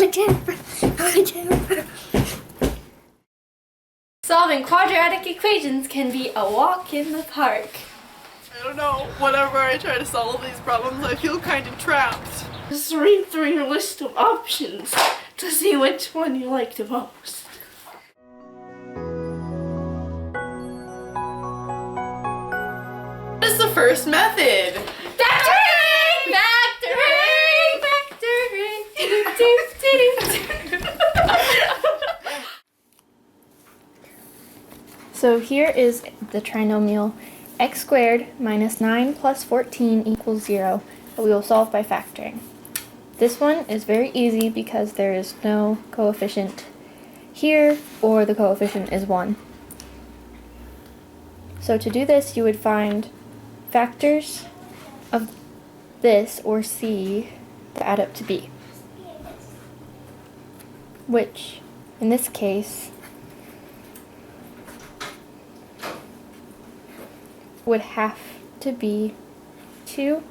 algebra. Solving quadratic equations can be a walk in the park. I don't know, whenever I try to solve these problems, I feel kind of trapped. Just read through your list of options to see which one you like the most. What is the first method? Factoring! So here is the trinomial x squared minus 9 plus 14 equals 0 that we will solve by factoring. This one is very easy because there is no coefficient here, or the coefficient is 1. So to do this, you would find factors of this, or c, to add up to b, which, in this case, would have to be 2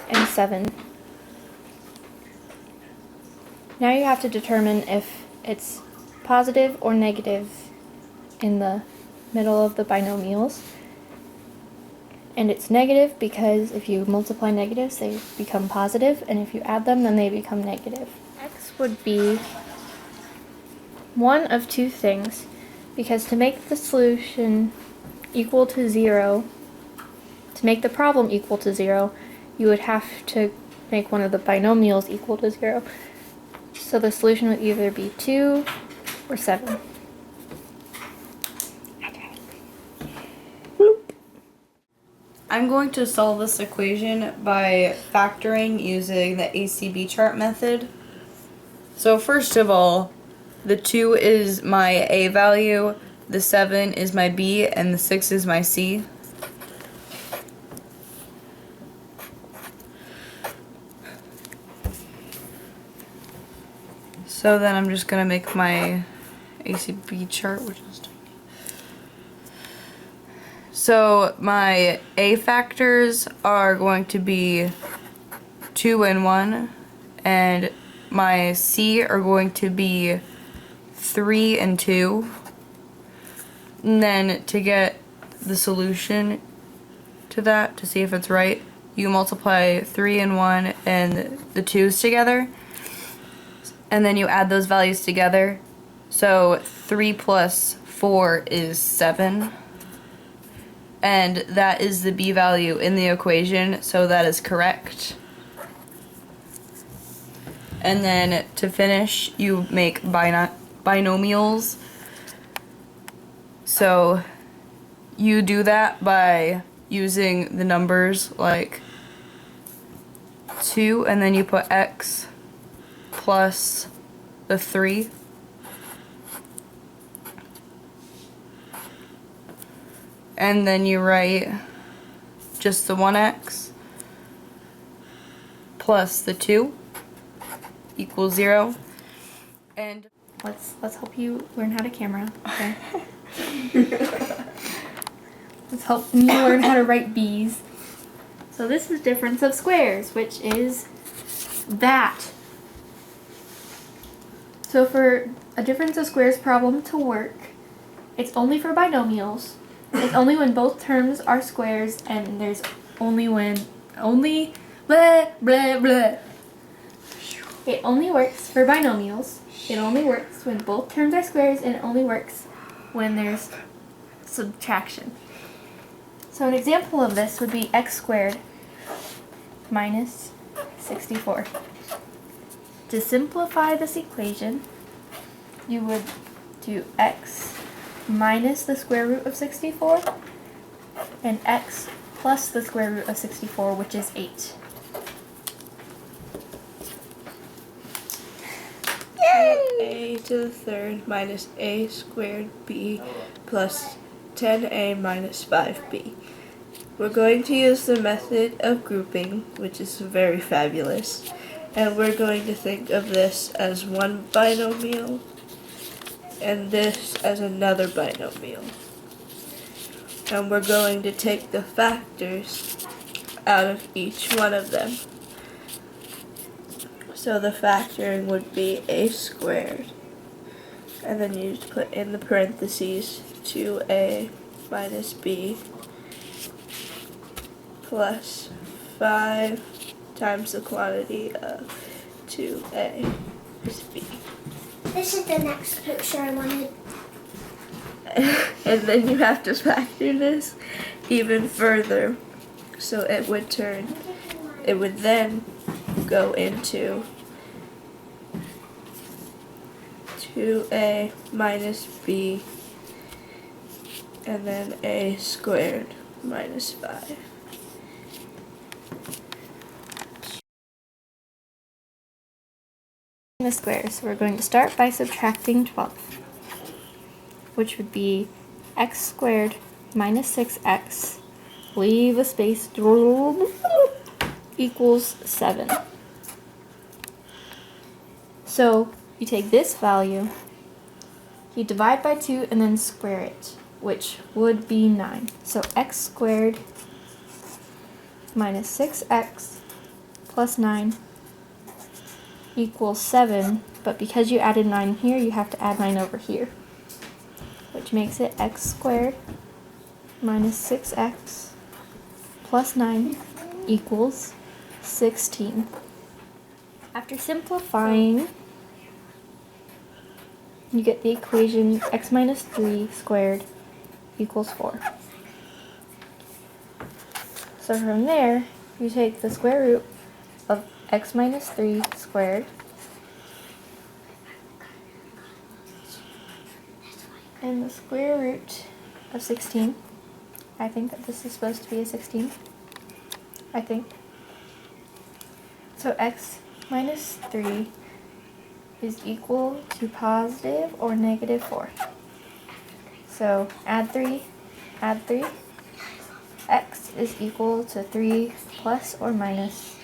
and 7. Now you have to determine if it's positive or negative in the middle of the binomials. And it's negative because if you multiply negatives, they become positive, and if you add them, then they become negative. X would be one of two things, because to make the solution equal to 0, to make the problem equal to 0, you would have to make one of the binomials equal to 0. So the solution would either be 2 or 7. I'm going to solve this equation by factoring using the ACB chart method. So first of all, the 2 is my A value, the 7 is my B, and the 6 is my C. So then I'm just going to make my ACB chart, which is tiny. So my A factors are going to be 2 and 1, and my C are going to be 3 and 2. And then to get the solution to that, to see if it's right, you multiply 3 and 1 and the 2's together, and then you add those values together. So 3 plus 4 is 7. And that is the B value in the equation, so that is correct. And then to finish, you make binomials. So you do that by using the numbers like 2, and then you put x plus the 3. And then you write just the 1x plus the 2 equals 0. And Let's help you learn how to camera, okay? Let's help me learn how to write B's. So this is difference of squares, which is that. So for a difference of squares problem to work, it's only for binomials. It's only when both terms are squares, and there's only blah blah blah. It only works for binomials. It only works when both terms are squares, and it only works when there's subtraction. So an example of this would be x squared minus 64. To simplify this equation, you would do x minus the square root of 64 and x plus the square root of 64, which is 8. A to the third minus a squared b plus 10a minus 5b. We're going to use the method of grouping, which is very fabulous, and we're going to think of this as one binomial and this as another binomial. And we're going to take the factors out of each one of them. So the factoring would be a squared. And then you just put in the parentheses 2a minus b plus 5 times the quantity of 2a is b. This is the next picture I wanted. And then you have to factor this even further. So it would then go into 2a minus b and then a squared minus 5. The squares. We're going to start by subtracting 12, which would be x squared minus 6x, leave a space, equals 7. So you take this value, you divide by 2 and then square it, which would be 9. So x squared minus 6x plus 9 equals 7, but because you added 9 here, you have to add 9 over here, which makes it x squared minus 6x plus 9 equals 16. After simplifying, you get the equation x minus 3 squared equals 4. So from there, you take the square root of x minus 3 squared and the square root of 16. I think that this is supposed to be a 16. I think. So x minus 3 is equal to positive or negative 4. So add 3, x is equal to 3 plus or minus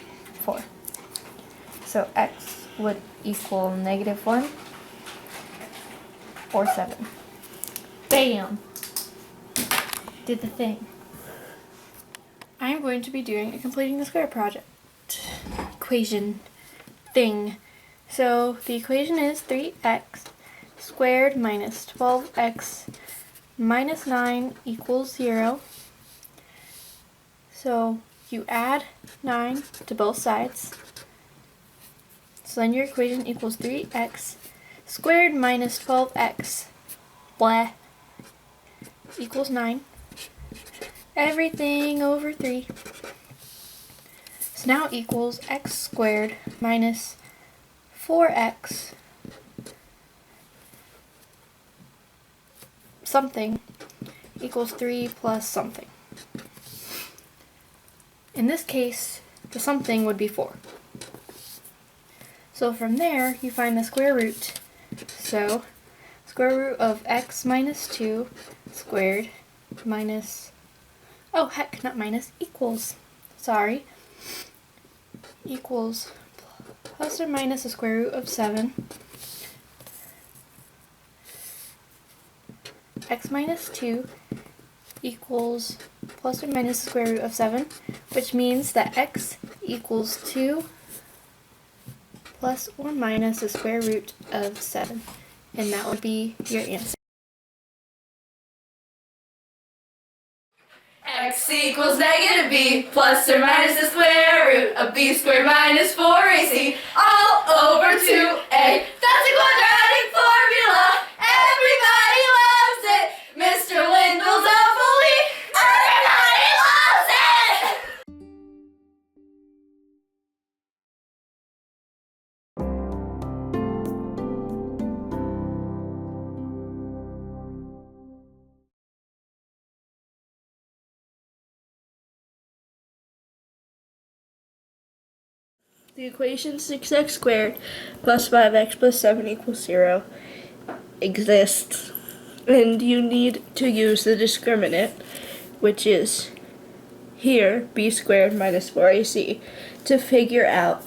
4. So x would equal negative 1 or 7. Bam! Did the thing. I'm going to be doing a completing the square project equation thing. So the equation is 3x squared minus 12x minus 9 equals 0. So you add 9 to both sides. So then your equation equals 3x squared minus 12x blah equals 9. Everything over 3. So now equals x squared minus 4x something equals 3 plus something. In this case, the something would be 4. So from there, you find the square root. So square root of x minus 2 squared minus, oh heck, not minus, equals, sorry, equals plus or minus the square root of 7. X minus 2 equals plus or minus the square root of 7, which means that x equals 2 plus or minus the square root of 7. And that would be your answer. X equals negative b plus or minus the square root of b squared minus 4ac all over 2a. That's a quadratic formula. Everybody loves it. Mr. Lindell's a bully. Everybody loves it. The equation 6x squared plus 5x plus 7 equals 0 exists. And you need to use the discriminant, which is here, b squared minus 4ac, to figure out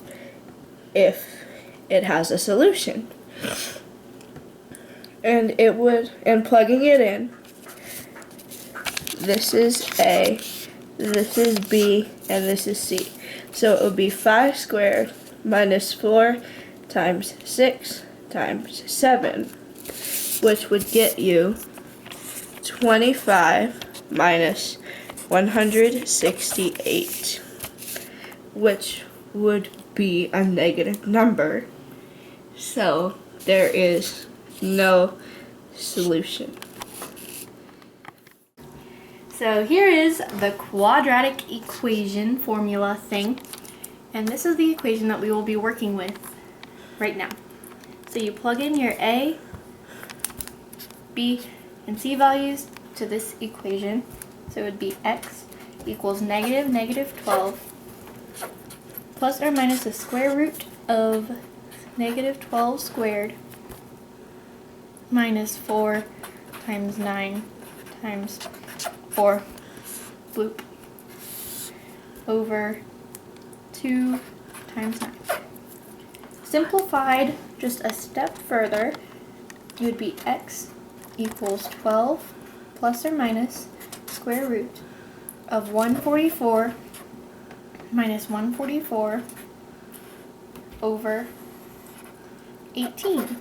if it has a solution. And plugging it in, this is a, this is b, and this is c. So it would be 5 squared minus 4 times 6 times 7, which would get you 25 minus 168, which would be a negative number. So there is no solution. So here is the quadratic equation formula thing. And this is the equation that we will be working with right now. So you plug in your A, B, and C values to this equation. So it would be x equals negative 12 plus or minus the square root of negative 12 squared minus 4 times 9 times 4 bloop over 2 times 9. Simplified just a step further, you would be x equals 12 plus or minus square root of 144 minus 144 over 18.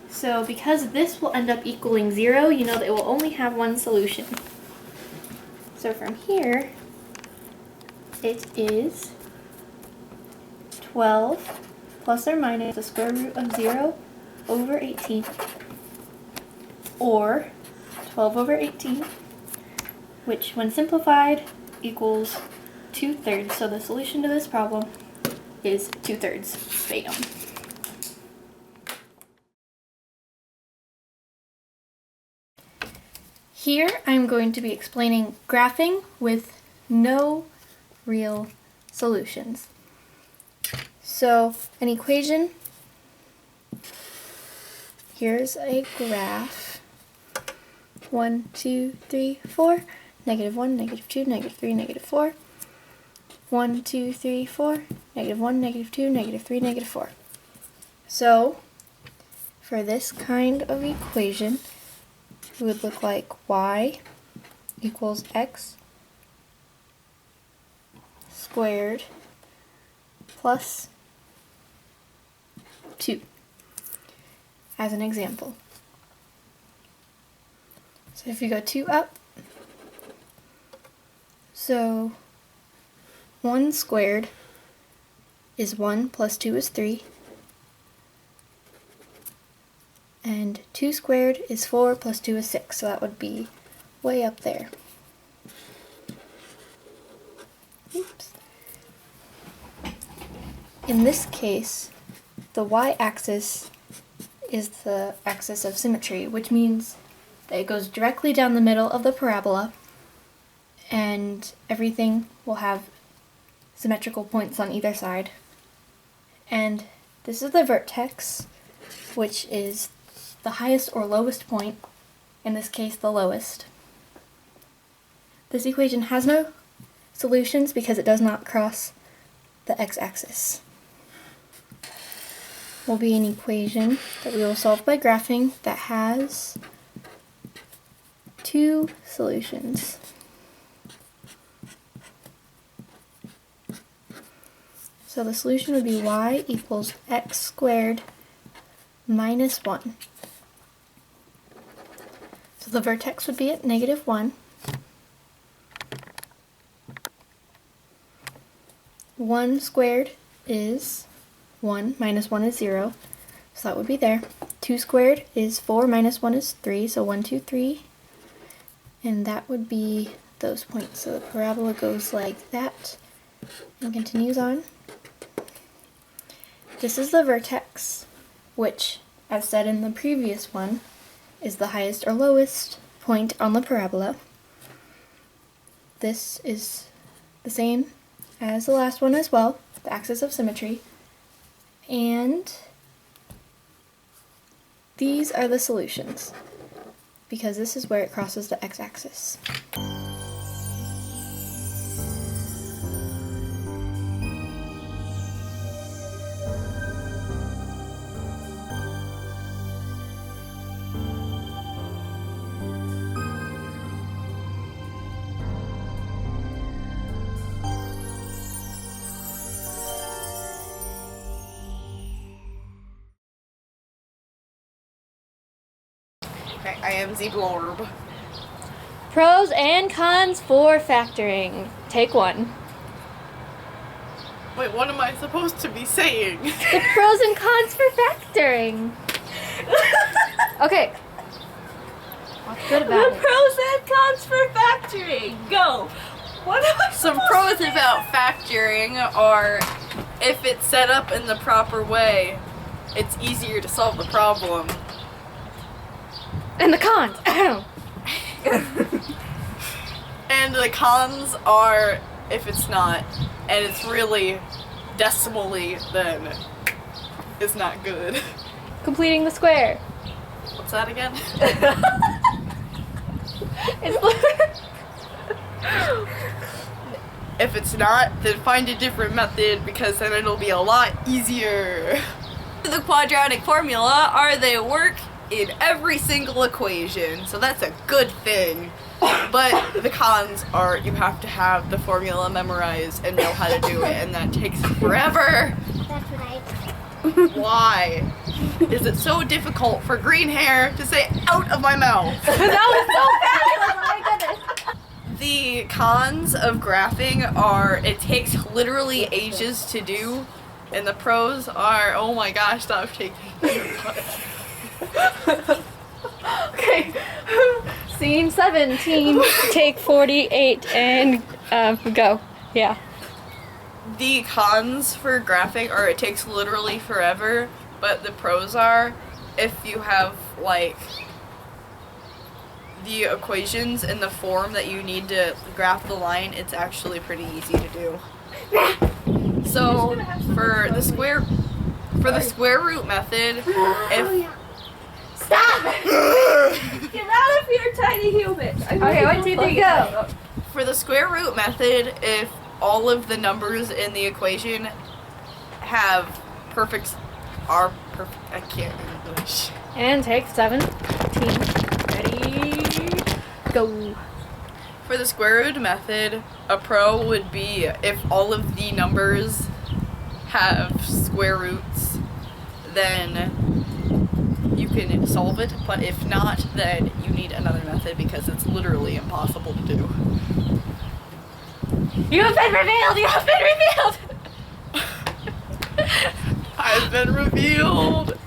So because this will end up equaling 0, you know that it will only have one solution. So from here, it is 12 plus or minus the square root of 0 over 18, or 12 over 18, which when simplified equals 2/3. So the solution to this problem is 2/3 fatum. Here I'm going to be explaining graphing with no real solutions. So an equation, here's a graph, 1, 2, 3, 4, -1, -2, -3, -4, 1, 2, 3, 4, -1, -2, -3, -4. So for this kind of equation, it would look like y equals x squared plus 2, as an example. So if you go 2 up, so 1 squared is 1 plus 2 is 3, and 2 squared is 4 plus 2 is 6, so that would be way up there. Oops. In this case, the y-axis is the axis of symmetry, which means that it goes directly down the middle of the parabola, and everything will have symmetrical points on either side. And this is the vertex, which is the highest or lowest point, in this case the lowest. This equation has no solutions because it does not cross the x-axis. Will be an equation that we will solve by graphing that has 2 solutions. So the solution would be y equals x squared minus 1. So the vertex would be at -1. 1 squared is 1, minus 1 is 0, so that would be there. 2 squared is 4, minus 1 is 3, so 1, 2, 3, and that would be those points. So the parabola goes like that and continues on. This is the vertex, which, as said in the previous one, is the highest or lowest point on the parabola. This is the same as the last one as well, the axis of symmetry. And these are the solutions, because this is where it crosses the x-axis. Okay, I am the blorb. Pros and cons for factoring. Take 1. Wait, what am I supposed to be saying? The pros and cons for factoring. Okay. What's good about The it? pros and cons for factoring. Go. What am I Some supposed pros to about factoring are if it's set up in the proper way, it's easier to solve the problem. And the cons. And the cons are if it's not, and it's really decimally, then it's not good. Completing the square. What's that again? It's If it's not, then find a different method because then it'll be a lot easier. The quadratic formula are they work in every single equation, so that's a good thing. But the cons are you have to have the formula memorized and know how to do it, and that takes forever. That's what I. Why is it so difficult for green hair to say out of my mouth? that was so fabulous. Oh my goodness. The cons of graphing are it takes literally ages to do, and the pros are oh my gosh, stop shaking. Okay. Scene 17. Take 48 and go. Yeah. The cons for graphing are it takes literally forever, but the pros are if you have like the equations in the form that you need to graph the line, it's actually pretty easy to do. So for the square root method, if Stop! Get out of here, tiny human. Okay, 1, 2, 3, go. for the square root method, if all of the numbers in the equation have are perfect, I can't English. And take 17. Ready? Go. For the square root method, a pro would be if all of the numbers have square roots, then you can solve it, but if not, then you need another method because it's literally impossible to do. You have been revealed! You have been revealed! I've been revealed!